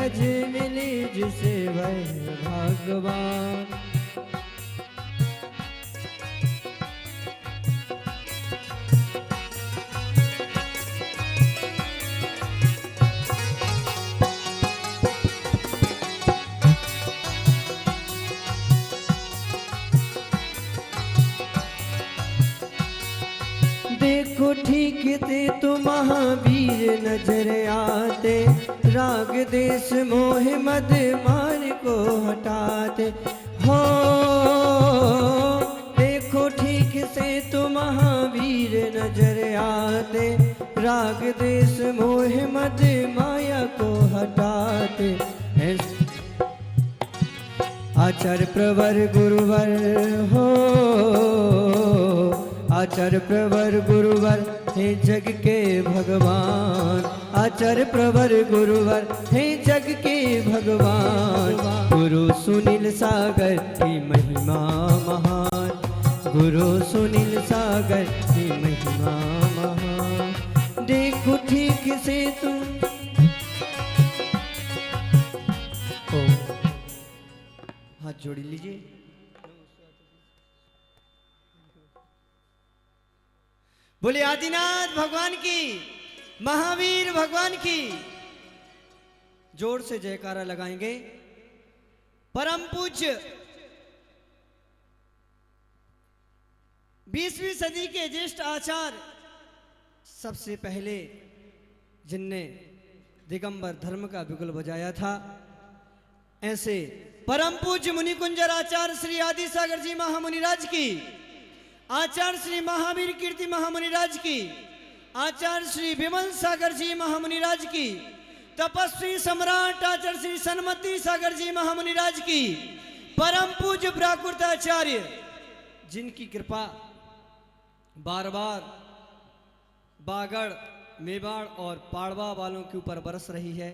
सहज मिली जिसे वह भगवान। देखो ठीक थे तो महावीर नजर आते, राग देश मोह मद मान को हटाते हो। देखो ठीक से तो महावीर नजर आते, राग देश मोह मद माया को हटाते। आचार्य प्रवर गुरुवर हो, आचार्य प्रवर गुरुवर हे जग के भगवान। आचार्य प्रवर गुरुवर हे जग के भगवान। गुरु सुनील सागर की महिमा महान, गुरु सुनील सागर की महिमा महान। देखो ठीक से तुम हाथ जोड़ लीजिए। बोले आदिनाथ भगवान की, महावीर भगवान की जोर से जयकारा लगाएंगे। परम पूज्य 20वीं सदी के ज्येष्ठ आचार्य, सबसे पहले जिनने दिगंबर धर्म का बिगुल बजाया था, ऐसे परम पूज्य मुनि कुंजर आचार्य श्री आदि सागर जी महामुनिराज की, आचार्य श्री महावीर कीर्ति महामुनिराज की, आचार्य श्री विमल सागर जी महामुनिराज की, तपस्वी सम्राट आचार्य श्री सन्मति सागर जी महामुनिराज की, परम पूज्य प्राकृत आचार्य जिनकी कृपा बार बार बागड़, मेवाड़ और पाड़वा वालों के ऊपर बरस रही है,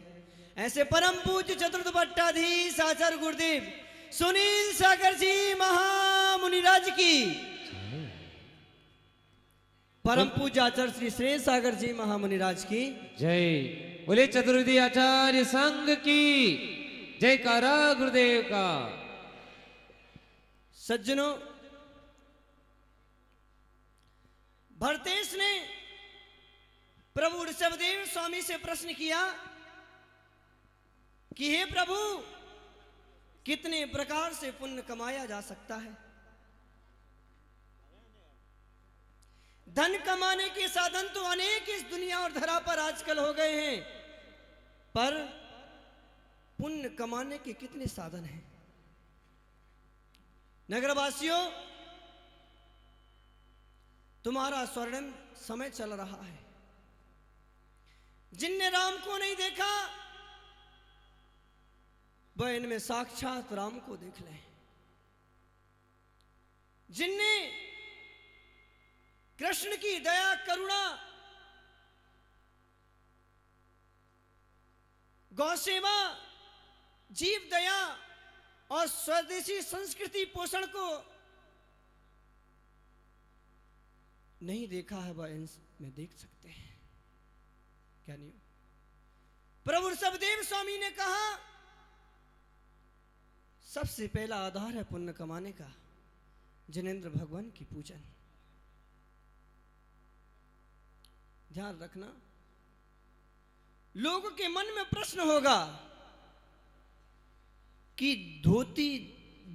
ऐसे परम पूज्य चतुर्थ भट्टाधीश आचार्य गुरुदेव सुनील सागर जी महामुनिराज की, परम पूज्य आचार्य श्री श्रेय सागर जी महामुनिराज की जय। बोले चतुर्वेदी आचार्य संघ की जयकारा गुरुदेव का। सज्जनों, भरतेश ने प्रभु ऋषभदेव स्वामी से प्रश्न किया कि हे प्रभु, कितने प्रकार से पुण्य कमाया जा सकता है? धन कमाने के साधन तो अनेक इस दुनिया और धरा पर आजकल हो गए हैं, पर पुण्य कमाने के कितने साधन हैं? नगरवासियों, तुम्हारा स्वर्णिम समय चल रहा है। जिनने राम को नहीं देखा वह इनमें साक्षात राम को देख लें। जिनने कृष्ण की दया, करुणा, गौसेवा, जीव दया और स्वदेशी संस्कृति पोषण को नहीं देखा है, वह इनमें देख सकते हैं। क्या नहीं? प्रभु ऋषभदेव स्वामी ने कहा, सबसे पहला आधार है पुण्य कमाने का जिनेंद्र भगवान की पूजन। ध्यान रखना, लोगों के मन में प्रश्न होगा कि धोती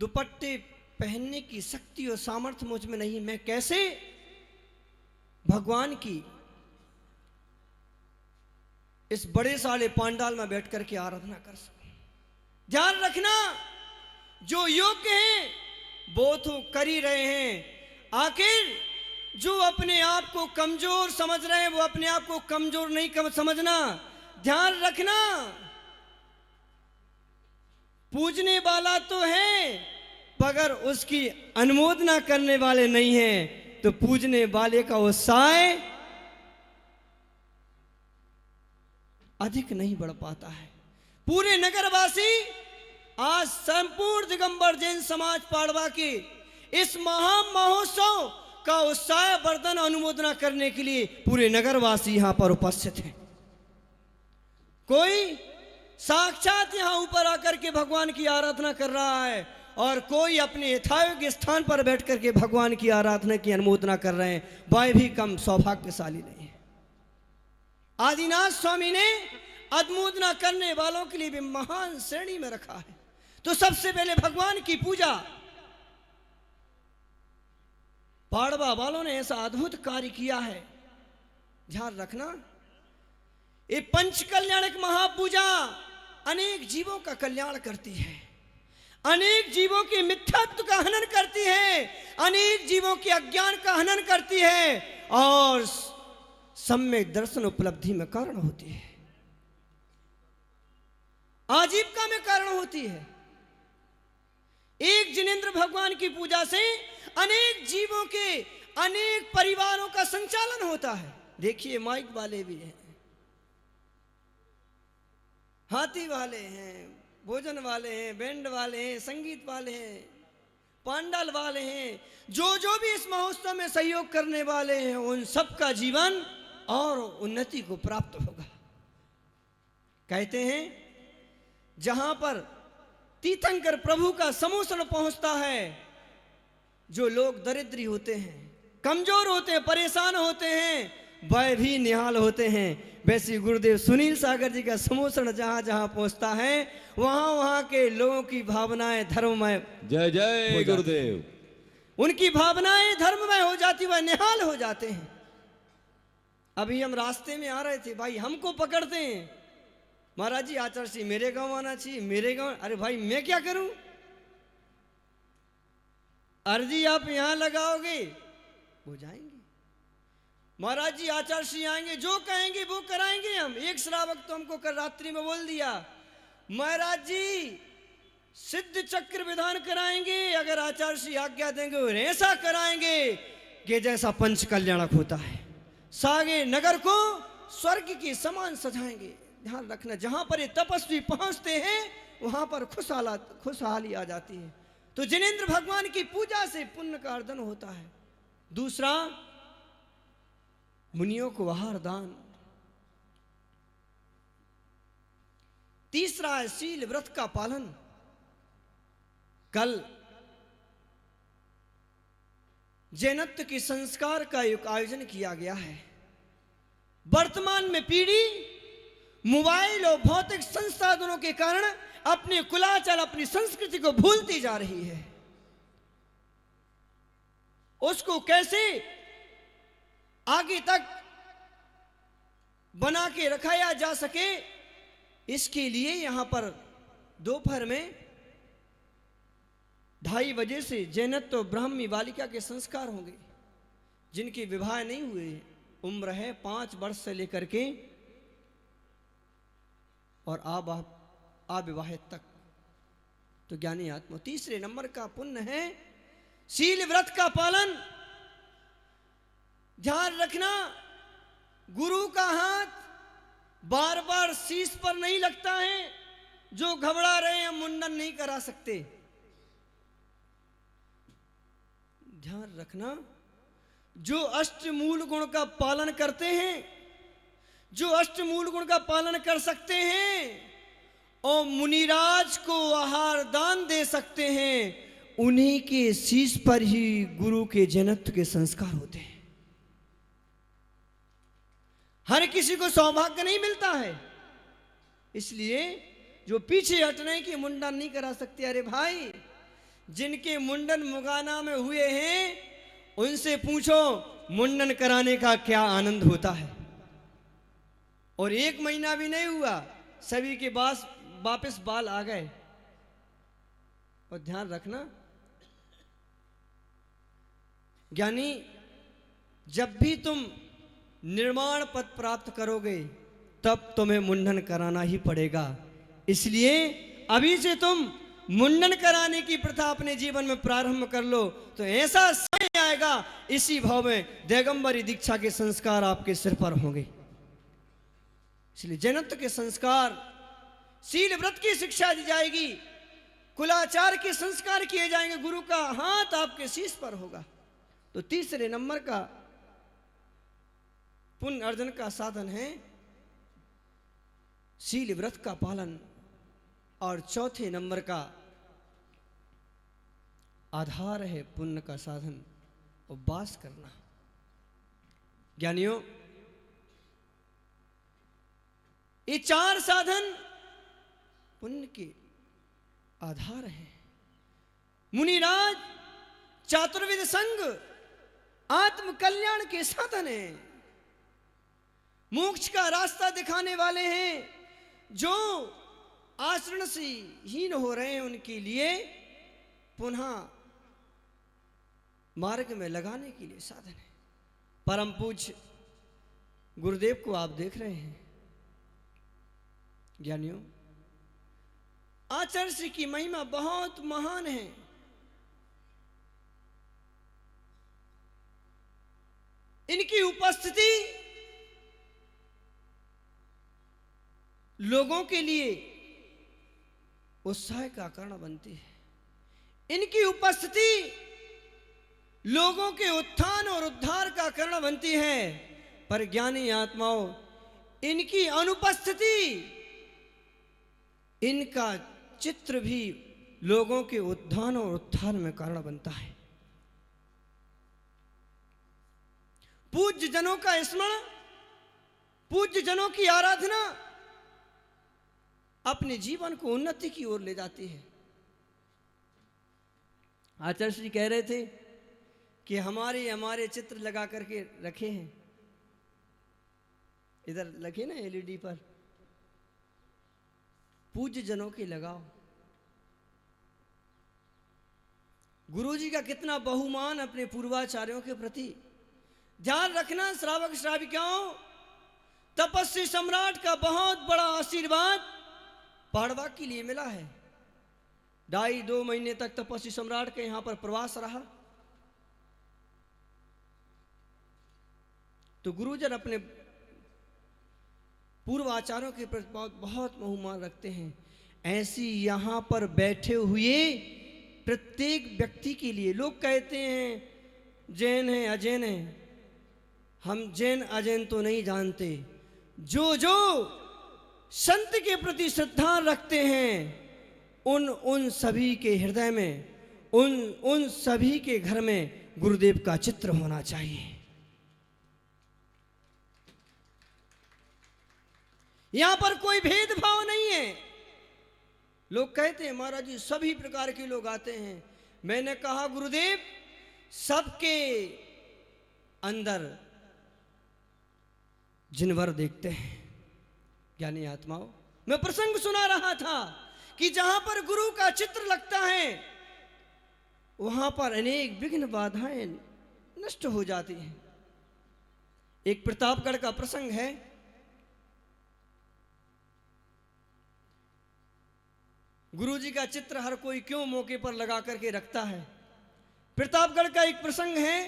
दुपट्टे पहनने की शक्ति और सामर्थ्य मुझ में नहीं, मैं कैसे भगवान की इस बड़े साले पांडाल में बैठ करके आराधना कर सकूं। ध्यान रखना, जो योग्य हैं वो तो कर ही रहे हैं, आखिर जो अपने आप को कमजोर समझ रहे हैं वो अपने आप को कमजोर नहीं समझना। ध्यान रखना, पूजने वाला तो है मगर उसकी अनुमोदना करने वाले नहीं हैं, तो पूजने वाले का उत्साह अधिक नहीं बढ़ पाता है। पूरे नगरवासी आज संपूर्ण दिगंबर जैन समाज पाड़वा के इस महा महोत्सव का उत्साह वर्धन अनुमोदना करने के लिए पूरे नगरवासी यहां पर उपस्थित हैं। कोई साक्षात यहाँ ऊपर आकर के भगवान की आराधना कर रहा है, और कोई अपने यथायोग्य स्थान पर बैठ करके भगवान की आराधना की अनुमोदना कर रहे हैं, वह भी कम सौभाग्यशाली नहीं है। आदिनाथ स्वामी ने अनुमोदना करने वालों के लिए भी महान श्रेणी में रखा है। तो सबसे पहले भगवान की पूजा, पाड़वा वालों ने ऐसा अद्भुत कार्य किया है, ध्यान रखना। ये पंच कल्याणक महापूजा अनेक जीवों का कल्याण करती है, अनेक जीवों के मिथ्यात्व का हनन करती है, अनेक जीवों के अज्ञान का हनन करती है, और सम्यक दर्शन उपलब्धि में कारण होती है, आजीविका में कारण होती है। एक जिनेंद्र भगवान की पूजा से अनेक जीवों के, अनेक परिवारों का संचालन होता है। देखिए, माइक वाले भी हैं, हाथी वाले हैं, भोजन वाले हैं, बैंड वाले हैं, संगीत वाले हैं, पांडाल वाले हैं, जो जो भी इस महोत्सव में सहयोग करने वाले हैं, उन सबका जीवन और उन्नति को प्राप्त होगा। कहते हैं जहां पर तीर्थंकर प्रभु का समोसन पहुंचता है, जो लोग दरिद्री होते हैं, कमजोर होते हैं, परेशान होते हैं, वह भी निहाल होते हैं। वैसे गुरुदेव सुनील सागर जी का समोसन जहां जहां पहुंचता है, वहां वहां के लोगों की भावनाएं धर्ममय, जय जय गुरुदेव, उनकी भावनाएं धर्ममय हो जाती, वह निहाल हो जाते हैं। अभी हम रास्ते में आ रहे थे, भाई हमको पकड़ते हैं, महाराज जी आचार्य जी मेरे गांव आना चाहिए, मेरे गांव। अरे भाई मैं क्या करूं, अर्जी आप यहां लगाओगे वो जाएंगे, महाराज जी आचार्य श्री आएंगे, जो कहेंगे वो कराएंगे हम। एक श्रावक तो हमको कल रात्रि में बोल दिया, महाराज जी सिद्ध चक्र विधान कराएंगे, अगर आचार्य श्री आज्ञा देंगे और ऐसा कराएंगे कि जैसा पंच कल्याणक होता है, सागे नगर को स्वर्ग के समान सजाएंगे। ध्यान रखना, जहां पर ये तपस्वी पहुंचते हैं वहां पर खुशहाली आ जाती है। तो जिनेंद्र भगवान की पूजा से पुण्य का अर्जन होता है। दूसरा, मुनियों को आहार दान। तीसरा है शील व्रत का पालन। कल जैनत्व के संस्कार का एक आयोजन किया गया है। वर्तमान में पीढ़ी मोबाइल और भौतिक संसाधनों के कारण अपने कुलाचार, अपनी संस्कृति को भूलती जा रही है। उसको कैसे आगे तक बना के रखाया जा सके, इसके लिए यहां पर दोपहर में 2:30 बजे से जैनत्व ब्राह्मी बालिका के संस्कार होंगे। जिनके विवाह नहीं हुए, उम्र है 5 वर्ष से लेकर के और अविवाहित तक, तो ज्ञानी आत्मा। तीसरे नंबर का पुण्य है शील व्रत का पालन। ध्यान रखना, गुरु का हाथ बार बार शीश पर नहीं लगता है। जो घबरा रहे हैं मुंडन नहीं करा सकते। ध्यान रखना, जो अष्टमूल गुण का पालन करते हैं, जो अष्टमूल गुण का पालन कर सकते हैं और मुनिराज को आहार दान दे सकते हैं, उन्हीं के शीश पर ही गुरु के जैनत्व के संस्कार होते हैं। हर किसी को सौभाग्य नहीं मिलता है, इसलिए जो पीछे हट रहे हैं कि मुंडन नहीं करा सकते, अरे भाई जिनके मुंडन मुगाना में हुए हैं उनसे पूछो मुंडन कराने का क्या आनंद होता है। और 1 महीना भी नहीं हुआ, सभी के पास वापस बाल आ गए। और ध्यान रखना ज्ञानी, जब भी तुम निर्माण पद प्राप्त करोगे तब तुम्हें मुंडन कराना ही पड़ेगा। इसलिए अभी से तुम मुंडन कराने की प्रथा अपने जीवन में प्रारंभ कर लो, तो ऐसा समय आएगा इसी भाव में दिगंबरी दीक्षा के संस्कार आपके सिर पर होंगे। इसलिए जैनत्व के संस्कार, शील व्रत की शिक्षा दी जाएगी, कुलाचार के संस्कार किए जाएंगे, गुरु का हाथ आपके शीश पर होगा। तो तीसरे नंबर का पुण्य अर्जन का साधन है शील व्रत का पालन। और चौथे नंबर का आधार है पुण्य का साधन, उपवास करना। ज्ञानियों, ये चार साधन पुण्य के आधार है। मुनिराज, चातुर्विद संग आत्म कल्याण के साधन है, मोक्ष का रास्ता दिखाने वाले हैं। जो आचरण से हीन हो रहे हैं उनके लिए पुनः मार्ग में लगाने के लिए साधन है। परम पूज्य गुरुदेव को आप देख रहे हैं। ज्ञानियों, आचार्य श्री की महिमा बहुत महान है। इनकी उपस्थिति लोगों के लिए उत्साह का कारण बनती है। इनकी उपस्थिति लोगों के उत्थान और उद्धार का कारण बनती है। पर ज्ञानी आत्माओं, इनकी अनुपस्थिति, इनका चित्र भी लोगों के उत्थान और उत्थान में कारण बनता है। पूज्य जनों का स्मरण, पूज्य जनों की आराधना अपने जीवन को उन्नति की ओर ले जाती है। आचार्य श्री कह रहे थे कि हमारे चित्र लगा करके रखे हैं, इधर लगे ना एलईडी पर, पूज्य जनों के लगाओ। गुरुजी का कितना बहुमान अपने पूर्वाचार्यों के प्रति। ध्यान रखना श्रावक श्राविकाओं, तपस्वी सम्राट का बहुत बड़ा आशीर्वाद पहाड़वा के लिए मिला है। 2.5 महीने तक तपस्वी सम्राट के यहां पर प्रवास रहा। तो गुरुजन अपने पूर्वाचार्यों के प्रति बहुत बहुमान रखते हैं। ऐसी यहां पर बैठे हुए प्रत्येक व्यक्ति के लिए लोग कहते हैं जैन है अजैन है। हम जैन अजैन तो नहीं जानते। जो जो संत के प्रति श्रद्धा रखते हैं उन सभी के हृदय में, उन सभी के घर में गुरुदेव का चित्र होना चाहिए। यहां पर कोई भेदभाव नहीं है। लोग कहते हैं महाराज जी सभी प्रकार के लोग आते हैं। मैंने कहा गुरुदेव सबके अंदर जिनवर देखते हैं। ज्ञानी आत्माओं, मैं प्रसंग सुना रहा था कि जहां पर गुरु का चित्र लगता है वहां पर अनेक विघ्न बाधाएं नष्ट हो जाती हैं। एक प्रतापगढ़ का प्रसंग है। गुरुजी का चित्र हर कोई क्यों मौके पर लगा करके रखता है। प्रतापगढ़ का एक प्रसंग है।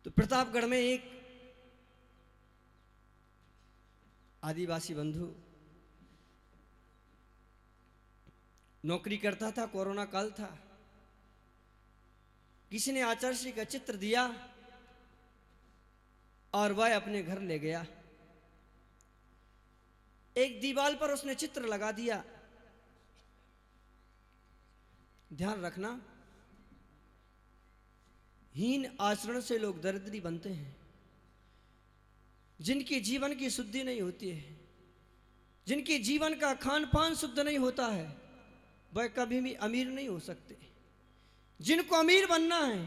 तो प्रतापगढ़ में एक आदिवासी बंधु नौकरी करता था। कोरोना काल था। किसी ने आचार्य श्री का चित्र दिया और वह अपने घर ले गया। एक दीवार पर उसने चित्र लगा दिया। ध्यान रखना, हीन आचरण से लोग दरिद्री बनते हैं। जिनके जीवन की शुद्धि नहीं होती है, जिनके जीवन का खान पान शुद्ध नहीं होता है, वह कभी भी अमीर नहीं हो सकते। जिनको अमीर बनना है,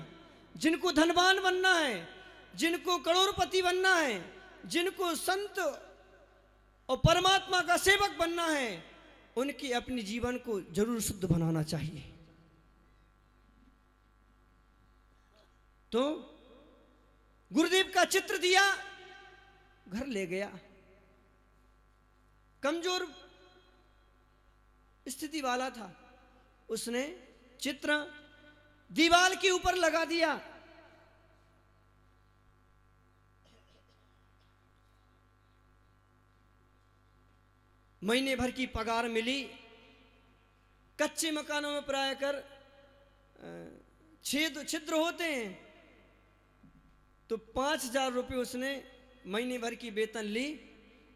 जिनको धनवान बनना है, जिनको करोड़पति बनना है, जिनको संत और परमात्मा का सेवक बनना है, उनके अपने जीवन को जरूर शुद्ध बनाना चाहिए। तो गुरुदेव का चित्र दिया, घर ले गया। कमजोर स्थिति वाला था। उसने चित्र दीवार के ऊपर लगा दिया। महीने भर की पगार मिली। कच्चे मकानों में प्राय कर छिद्र होते हैं, तो 5,000 रुपये उसने महीने भर की वेतन ली,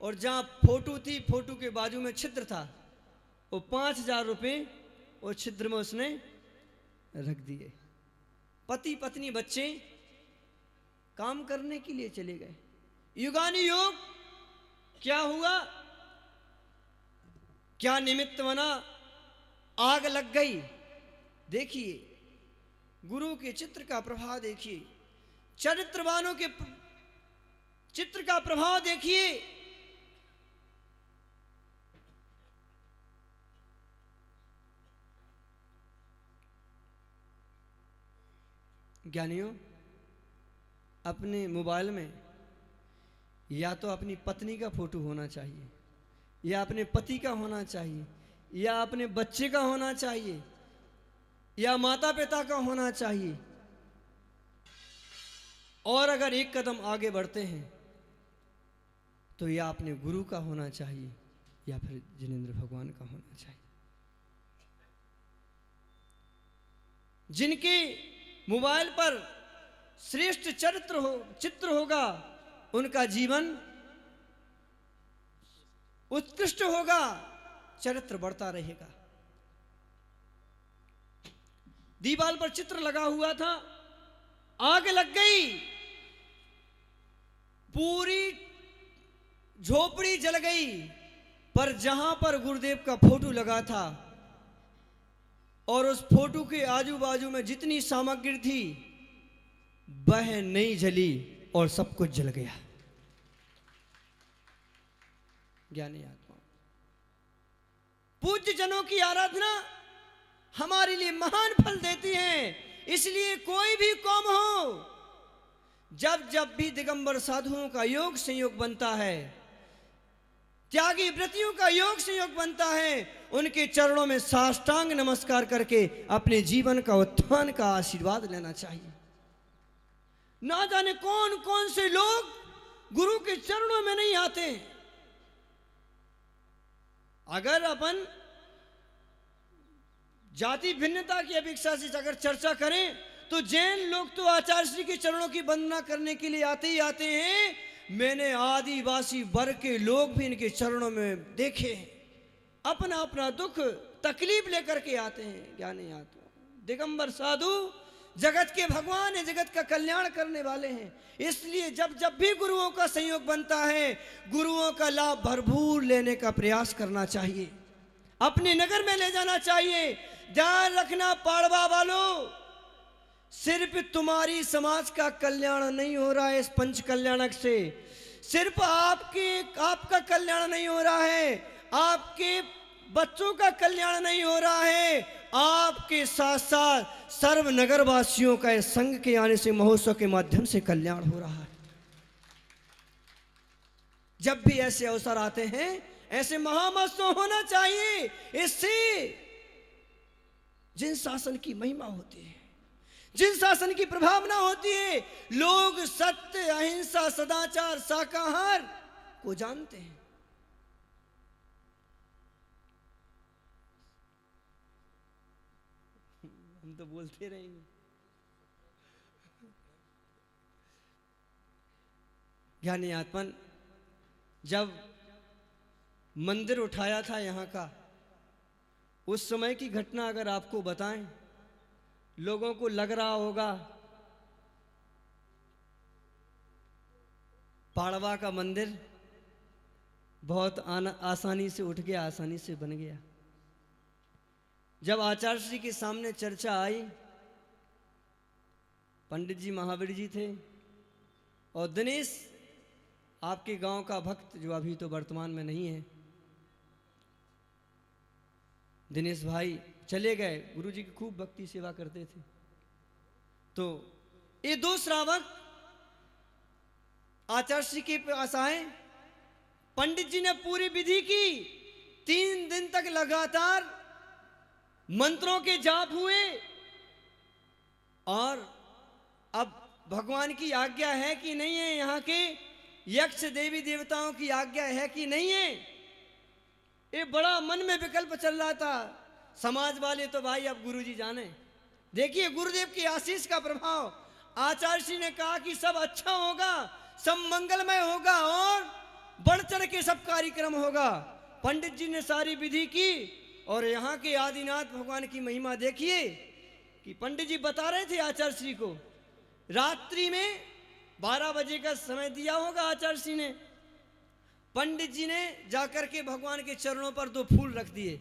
और जहाँ फोटो थी, फोटो के बाजू में छिद्र था, वो 5,000 रुपये वो छिद्र में उसने रख दिए। पति पत्नी बच्चे काम करने के लिए चले गए। युगानुयुग क्या हुआ, क्या निमित्त बना, आग लग गई। देखिए गुरु के चित्र का प्रभाव देखिए, चरित्रवानों के चित्र का प्रभाव देखिए। ज्ञानियों, अपने मोबाइल में या तो अपनी पत्नी का फोटो होना चाहिए, या अपने पति का होना चाहिए, या अपने बच्चे का होना चाहिए, या माता पिता का होना चाहिए। और अगर एक कदम आगे बढ़ते हैं तो या अपने गुरु का होना चाहिए, या फिर जिनेंद्र भगवान का होना चाहिए। जिनके मोबाइल पर श्रेष्ठ चित्र होगा, उनका जीवन उत्कृष्ट होगा, चरित्र बढ़ता रहेगा। दीवार पर चित्र लगा हुआ था, आग लग गई, पूरी झोपड़ी जल गई, पर जहां पर गुरुदेव का फोटो लगा था और उस फोटो के आजू बाजू में जितनी सामग्री थी वह नहीं जली और सब कुछ जल गया। ज्ञानी आत्मा, पूज्य जनों की आराधना हमारे लिए महान फल देती है। इसलिए कोई भी कौम हो, जब जब भी दिगंबर साधुओं का योग संयोग बनता है, त्यागी व्रतियों का योग संयोग बनता है, उनके चरणों में साष्टांग नमस्कार करके अपने जीवन का उत्थान का आशीर्वाद लेना चाहिए। ना जाने कौन कौन से लोग गुरु के चरणों में नहीं आते। अगर अपन जाति भिन्नता की अपेक्षा से अगर चर्चा करें तो जैन लोग तो आचार्य श्री के चरणों की वंदना करने के लिए आते ही आते हैं। मैंने आदिवासी वर्ग के लोग भी इनके चरणों में देखे हैं, अपना अपना दुख तकलीफ लेकर के आते हैं। ज्ञानी आत्मा, दिगंबर साधु जगत के भगवान है, जगत का कल्याण करने वाले हैं। इसलिए जब जब भी गुरुओं का संयोग बनता है, गुरुओं का लाभ भरपूर लेने का प्रयास करना चाहिए, अपने नगर में ले जाना चाहिए। ध्यान रखना पाड़वा वालों, सिर्फ तुम्हारी समाज का कल्याण नहीं हो रहा है इस पंच कल्याणक से, सिर्फ आपका कल्याण नहीं हो रहा है, आपके बच्चों का कल्याण नहीं हो रहा है, आपके साथ साथ सर्व नगरवासियों का इस संघ के आने से, महोत्सव के माध्यम से कल्याण हो रहा है। जब भी ऐसे अवसर आते हैं, ऐसे महामहोत्सव होना चाहिए। इससे जिन शासन की महिमा होती है, जिन शासन की प्रभावना होती है, लोग सत्य, अहिंसा, सदाचार, शाकाहार को जानते हैं। हम तो बोलते रहेंगे। ज्ञानी आत्मन जब मंदिर उठाया था यहाँ का, उस समय की घटना अगर आपको बताएं, लोगों को लग रहा होगा पाड़वा का मंदिर बहुत आसानी से उठ गया, आसानी से बन गया। जब आचार्य श्री के सामने चर्चा आई, पंडित जी महावीर जी थे और दिनेश आपके गांव का भक्त, जो अभी तो वर्तमान में नहीं है, दिनेश भाई चले गए। गुरु जी की खूब भक्ति सेवा करते थे। तो ये दो श्रावक आचार्य श्री के पास आए। पंडित जी ने पूरी विधि की, 3 दिन तक लगातार मंत्रों के जाप हुए, और अब भगवान की आज्ञा है कि नहीं है, यहाँ के यक्ष देवी देवताओं की आज्ञा है कि नहीं है, ये बड़ा मन में विकल्प चल रहा था। समाज वाले तो भाई अब गुरुजी जाने, देखिए गुरुदेव की आशीष का प्रभाव। आचार्य श्री ने कहा कि सब अच्छा होगा, सब मंगलमय होगा और बढ़ चढ़ के सब कार्यक्रम होगा। पंडित जी ने सारी विधि की और यहाँ के आदिनाथ भगवान की महिमा देखिए कि पंडित जी बता रहे थे आचार्य श्री को, रात्रि में 12 बजे का समय दिया होगा आचार्य श्री ने। पंडित जी ने जाकर के भगवान के चरणों पर 2 फूल रख दिए।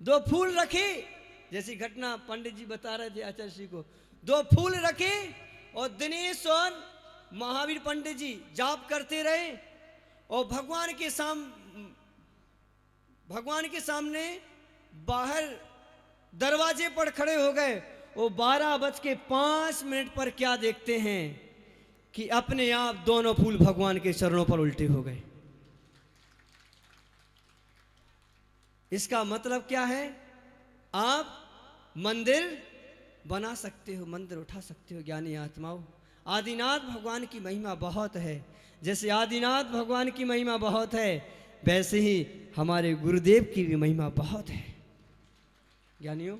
2 फूल रखे, जैसी घटना पंडित जी बता रहे थे आचार्य श्री को। 2 फूल रखे और दिनेश और महावीर पंडित जी जाप करते रहे और भगवान के सामने बाहर दरवाजे पर खड़े हो गए। वो 12:05 पर क्या देखते हैं कि अपने आप दोनों फूल भगवान के चरणों पर उल्टे हो गए। इसका मतलब क्या है? आप मंदिर बना सकते हो, मंदिर उठा सकते हो ज्ञानी आत्माओं। आदिनाथ भगवान की महिमा बहुत है। जैसे आदिनाथ भगवान की महिमा बहुत है, वैसे ही हमारे गुरुदेव की भी महिमा बहुत है। ज्ञानियों,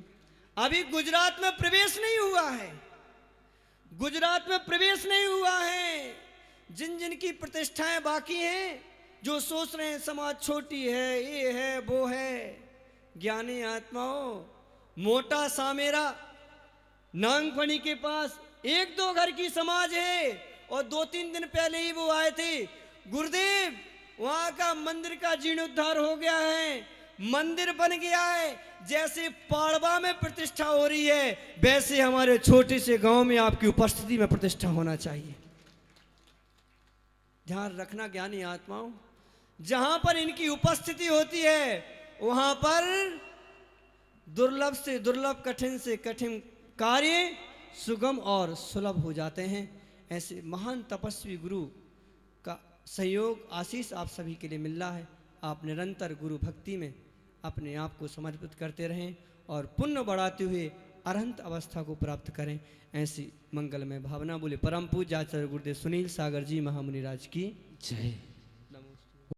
अभी गुजरात में प्रवेश नहीं हुआ है, गुजरात में प्रवेश नहीं हुआ है। जिन जिन की प्रतिष्ठाएं बाकी हैं, जो सोच रहे हैं समाज छोटी है, ये है वो है, ज्ञानी आत्माओं, मोटा सामेरा नांगफणी के पास 1-2 घर की समाज है और 2-3 दिन पहले ही वो आए थे, गुरुदेव वहां का मंदिर का जीर्णोद्धार हो गया है, मंदिर बन गया है। जैसे पाड़वा में प्रतिष्ठा हो रही है, वैसे हमारे छोटे से गांव में आपकी उपस्थिति में प्रतिष्ठा होना चाहिए। ध्यान रखना ज्ञानी आत्माओं, जहां पर इनकी उपस्थिति होती है वहां पर दुर्लभ से दुर्लभ, कठिन से कठिन कार्य सुगम और सुलभ हो जाते हैं। ऐसे महान तपस्वी गुरु का सहयोग, आशीष आप सभी के लिए मिल रहा है। आप निरंतर गुरु भक्ति में अपने आप को समर्पित करते रहें और पुण्य बढ़ाते हुए अरहंत अवस्था को प्राप्त करें। ऐसी मंगलमय भावना बोले परम पूज्य आचार्य गुरुदेव सुनील सागर जी महामुनि राज की जय।